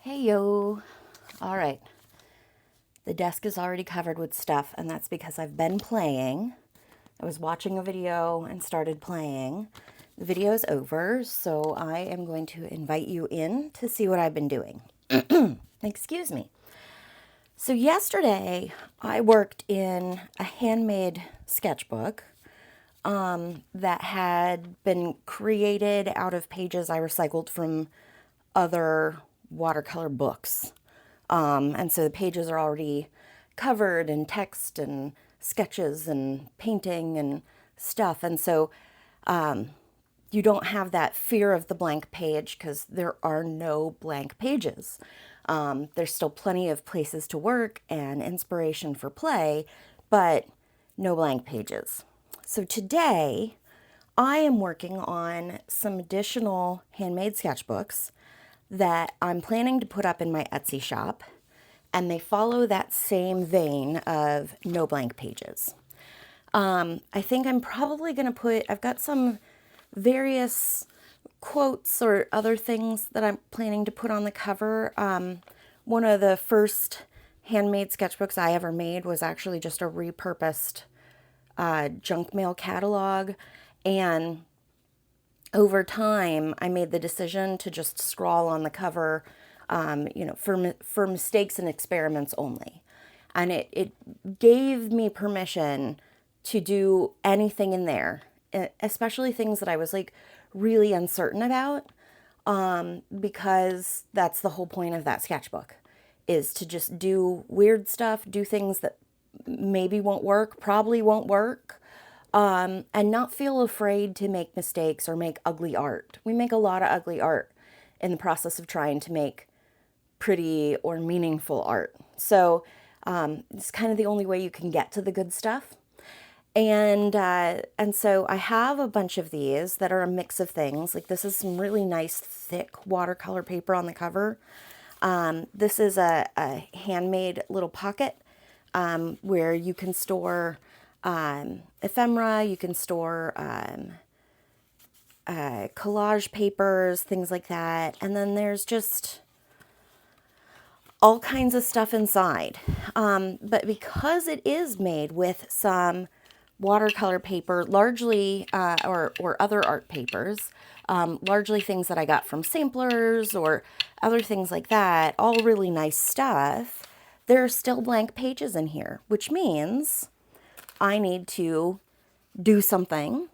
Hey yo. All right. The desk is already covered with stuff, and that's because I've been playing. I was watching a video and started playing. The video's over, so I am going to invite you in to see what I've been doing. Excuse me. So yesterday, I worked in a handmade sketchbook that had been created out of pages I recycled from other watercolor books. And so the pages are already covered in text and sketches and painting and stuff. And so you don't have that fear of the blank page because there are no blank pages. There's still plenty of places to work and inspiration for play, but no blank pages. So today I am working on some additional handmade sketchbooks that I'm planning to put up in my Etsy shop, and they follow that same vein of no blank pages. I think I'm probably going to I've got some various quotes or other things that I'm planning to put on the cover. One of the first handmade sketchbooks I ever made was actually just a repurposed junk mail catalog, and over time, I made the decision to just scrawl on the cover, for mistakes and experiments only. And it gave me permission to do anything in there, especially things that I was like really uncertain about, because that's the whole point of that sketchbook, is to just do weird stuff, do things that maybe won't work, probably won't work, and not feel afraid to make mistakes or make ugly art. We make a lot of ugly art in the process of trying to make pretty or meaningful art. So it's kind of the only way you can get to the good stuff. And so I have a bunch of these that are a mix of things. Like this is some really nice thick watercolor paper on the cover. This is a handmade little pocket where you can store ephemera, you can store collage papers, things like that. And then there's just all kinds of stuff inside. But because it is made with some watercolor paper, largely, or other art papers, largely things that I got from samplers or other things like that, all really nice stuff, there are still blank pages in here, which means I need to do something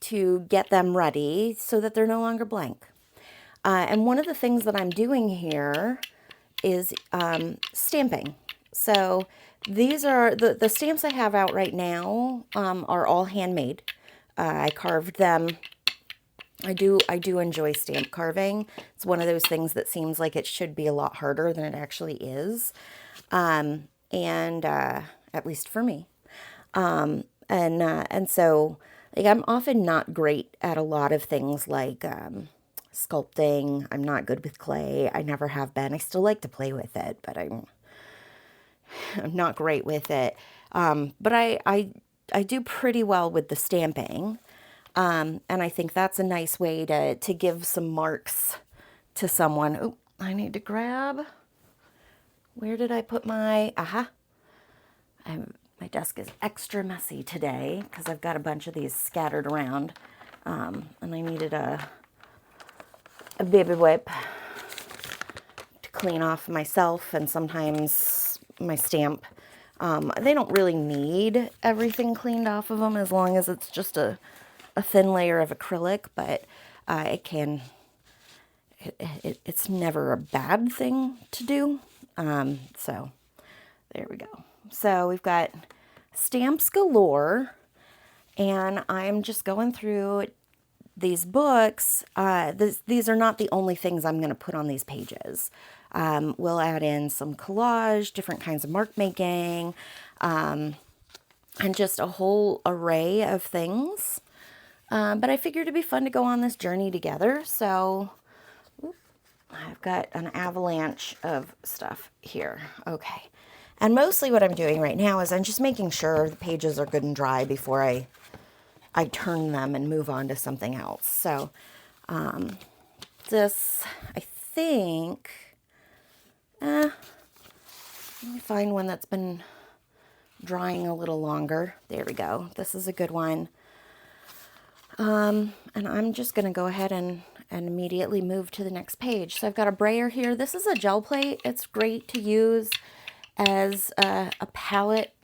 to get them ready so that they're no longer blank. And one of the things that I'm doing here is stamping. So these are the stamps I have out right now, are all handmade. I carved them. I do enjoy stamp carving. It's one of those things that seems like it should be a lot harder than it actually is. At least for me. And so like I'm often not great at a lot of things like sculpting. I'm not good with clay. I never have been. I still like to play with it, but I'm not great with it. But I do pretty well with the stamping. And I think that's a nice way to give some marks to someone. Oh, I need to grab. Where did I put my, my desk is extra messy today because I've got a bunch of these scattered around. And I needed a baby wipe to clean off myself and sometimes my stamp. They don't really need everything cleaned off of them as long as it's just a thin layer of acrylic, but it's never a bad thing to do. So there we go. So we've got stamps galore, and I'm just going through these books. These are not the only things I'm going to put on these pages. We'll add in some collage, different kinds of mark making, and just a whole array of things. But I figured it'd be fun to go on this journey together. So I've got an avalanche of stuff here. Okay. And mostly what I'm doing right now is I'm just making sure the pages are good and dry before I turn them and move on to something else. So this, I think, Let me find one that's been drying a little longer. There we go. This is a good one. And I'm just going to go ahead and immediately move to the next page. So I've got a brayer here. This is a gel plate. It's great to use as a palette,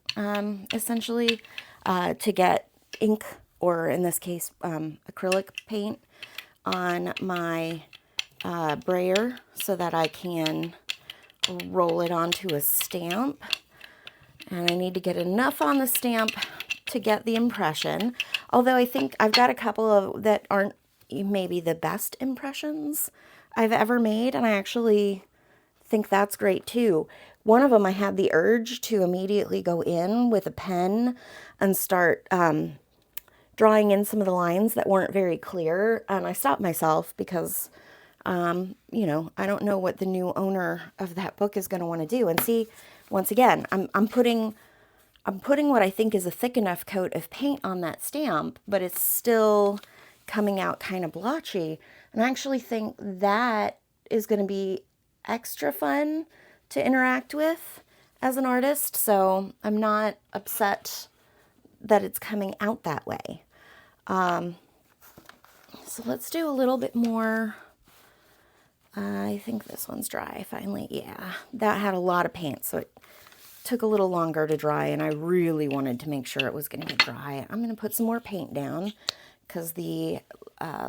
essentially, to get ink, or in this case, acrylic paint on my brayer so that I can roll it onto a stamp. And I need to get enough on the stamp to get the impression. Although I think I've got a couple of that aren't maybe the best impressions I've ever made, and I actually think that's great too. One of them I had the urge to immediately go in with a pen and start drawing in some of the lines that weren't very clear, and I stopped myself because you know, I don't know what the new owner of that book is going to want to do. And see, once again, I'm putting what I think is a thick enough coat of paint on that stamp, but it's still coming out kind of blotchy. And I actually think that is going to be extra fun to interact with as an artist. So I'm not upset that it's coming out that way. So let's do a little bit more. I think this one's dry finally. Yeah, that had a lot of paint, so it took a little longer to dry, and I really wanted to make sure it was going to get dry. I'm going to put some more paint down because the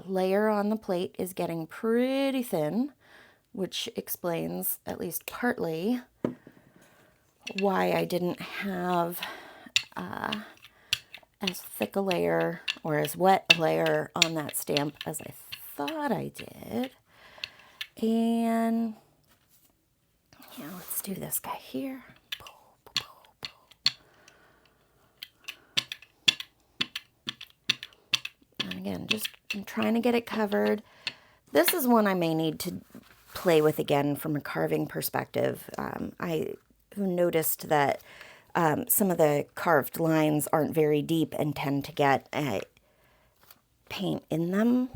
layer on the plate is getting pretty thin, which explains, at least partly, why I didn't have as thick a layer or as wet a layer on that stamp as I thought I did. And yeah, let's do this guy here. And again, just I'm trying to get it covered. This is one I may need to play with again from a carving perspective. I noticed that some of the carved lines aren't very deep and tend to get paint in them.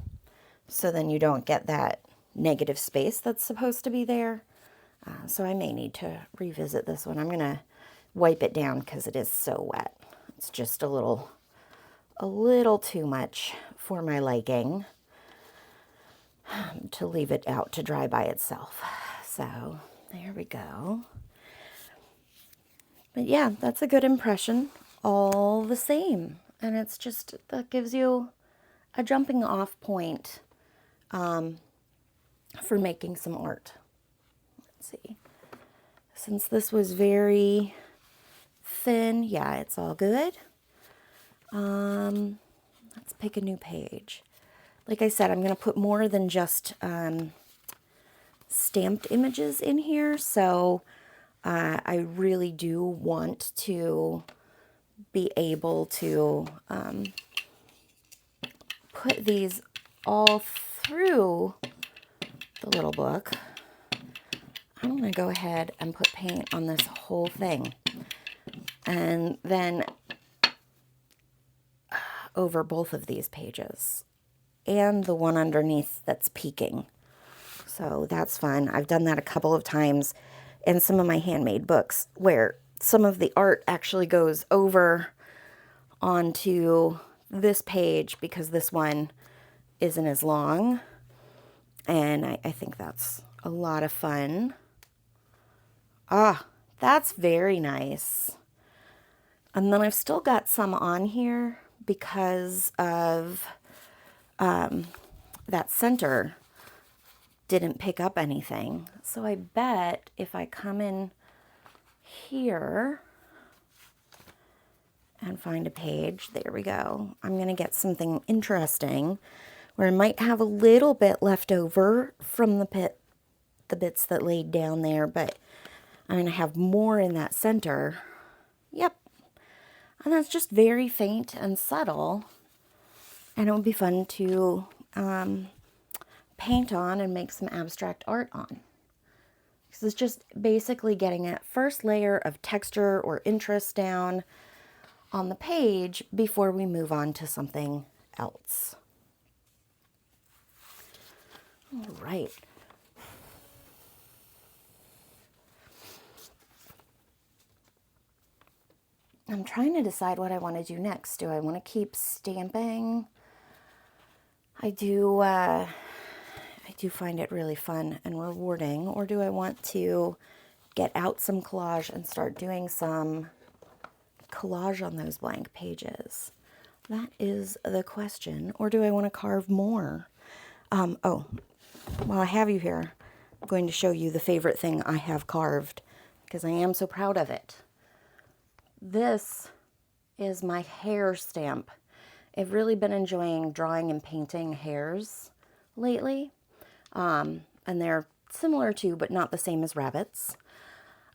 So then you don't get that negative space that's supposed to be there. So I may need to revisit this one. I'm going to wipe it down because it is so wet. It's just a little too much for my liking to leave it out to dry by itself. So there we go. But yeah, that's a good impression all the same. And it's just, that gives you a jumping off point for making some art. Let's see. Since this was very thin, yeah, it's all good. Let's pick a new page. Like I said, I'm going to put more than just stamped images in here, so I really do want to be able to put these all through the little book. I'm going to go ahead and put paint on this whole thing, and then over both of these pages and the one underneath that's peeking. So that's fun. I've done that a couple of times in some of my handmade books where some of the art actually goes over onto this page because this one isn't as long. And I think that's a lot of fun. Ah, that's very nice. And then I've still got some on here because of that center didn't pick up anything. So I bet if I come in here and find a page, there we go, I'm going to get something interesting where I might have a little bit left over from the bits that laid down there, but I'm going to have more in that center. Yep. And that's just very faint and subtle. And it would be fun to paint on and make some abstract art on. Because it's just basically getting that first layer of texture or interest down on the page before we move on to something else. All right. I'm trying to decide what I want to do next. Do I want to keep stamping? I do find it really fun and rewarding. Or do I want to get out some collage and start doing some collage on those blank pages? That is the question. Or do I want to carve more? Oh, while I have you here, I'm going to show you the favorite thing I have carved because I am so proud of it. This is my hair stamp. I've really been enjoying drawing and painting hairs lately. And they're similar to, but not the same as rabbits.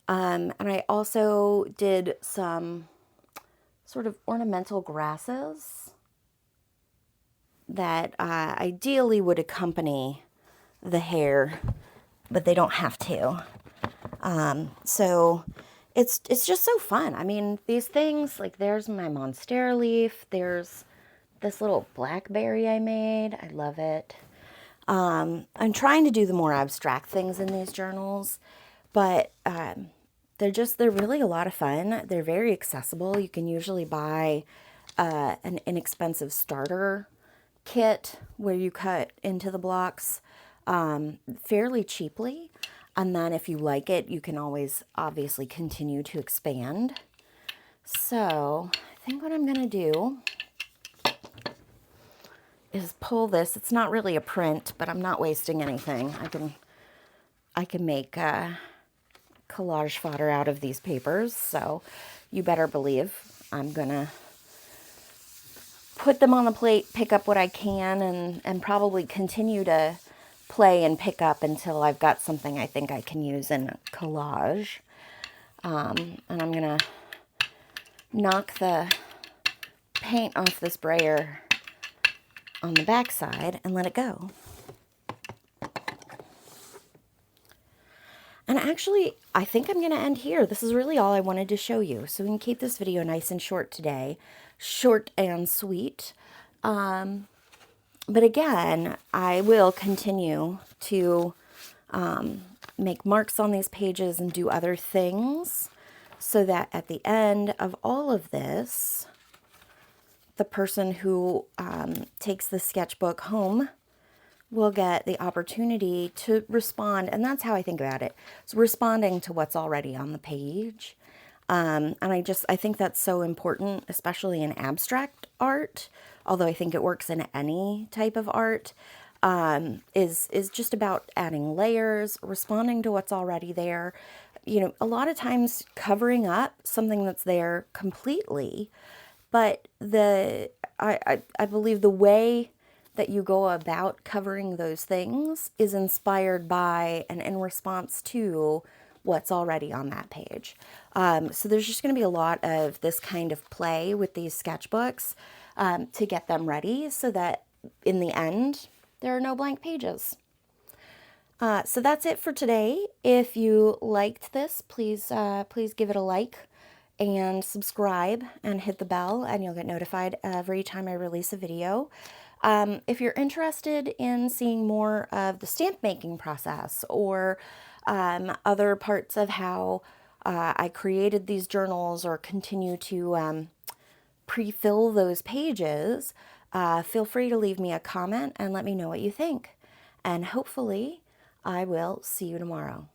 And I also did some sort of ornamental grasses that ideally would accompany the hair, but they don't have to. So it's just so fun. I mean, these things, like there's my monstera leaf, there's this little blackberry I made. I love it. I'm trying to do the more abstract things in these journals, but they're really a lot of fun. They're very accessible. You can usually buy an inexpensive starter kit where you cut into the blocks fairly cheaply. And then if you like it, you can always obviously continue to expand. So I think what I'm going to do is pull this. It's not really a print, but I'm not wasting anything. I can make collage fodder out of these papers. So you better believe I'm going to put them on the plate, pick up what I can, and probably continue to play and pick up until I've got something I think I can use in a collage. And I'm going to knock the paint off this brayer on the back side and let it go. And actually, I think I'm going to end here. This is really all I wanted to show you. So we can keep this video nice and short today. Short and sweet. But again, I will continue to make marks on these pages and do other things so that at the end of all of this, the person who takes the sketchbook home will get the opportunity to respond. And that's how I think about it. It's responding to what's already on the page. And I think that's so important, especially in abstract art, although I think it works in any type of art, is just about adding layers, responding to what's already there. You know, a lot of times covering up something that's there completely, but I believe the way that you go about covering those things is inspired by and in response to what's already on that page. So there's just going to be a lot of this kind of play with these sketchbooks to get them ready so that in the end, there are no blank pages. So that's it for today. If you liked this, please give it a like and subscribe and hit the bell, and you'll get notified every time I release a video. If you're interested in seeing more of the stamp making process or other parts of how I created these journals or continue to pre-fill those pages, feel free to leave me a comment and let me know what you think. And hopefully I will see you tomorrow.